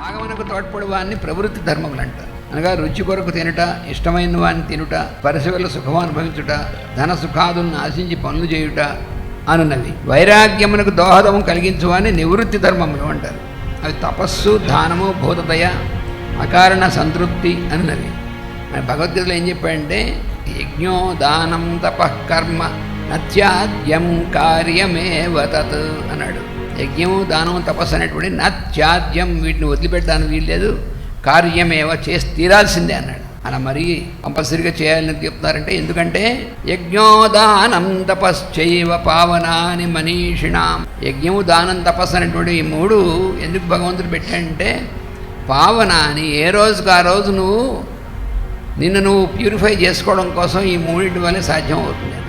ఆగమనకు తోడ్పడి వాడిని ప్రవృత్తి ధర్మములు అంటారు. అనగా రుచి కొరకు తినుట, ఇష్టమైన వాడిని తినుట, పరిశుభ్ర సుఖము అనుభవించుట, ధన సుఖాదులను ఆశించి పనులు చేయుట అనున్నవి. వైరాగ్యమునకు దోహదము కలిగించువాని నివృత్తి ధర్మములు అంటారు. అవి తపస్సు, దానము, భూతదయ, అకారణ సంతృప్తి అనున్నవి. భగవద్గీతలో ఏం చెప్పాడంటే యజ్ఞో దానం తపఃకర్మ నత్యాద్యం కార్యమేవ తత్ అన్నాడు. యజ్ఞము, దానం, తపస్సు అనేటువంటి నత్యాద్యం, వీటిని వదిలిపెట్టడానికి వీల్లేదు, కార్యమేవ, చేసి తీరాల్సిందే అన్నాడు. అలా మరి కంపల్సరీగా చేయాలని చెప్తున్నారంటే ఎందుకంటే యజ్ఞోదానం తపశ్చైవ పావనాని మనీషిణాం. యజ్ఞము, దానం, తపస్సు అనేటువంటి ఈ మూడు ఎందుకు భగవంతుడు పెట్టాడంటే పావనాని, ఏ రోజుకు ఆ రోజు నిన్ను నువ్వు ప్యూరిఫై చేసుకోవడం కోసం ఈ మూడింటి వల్లే సాధ్యం అవుతుంది.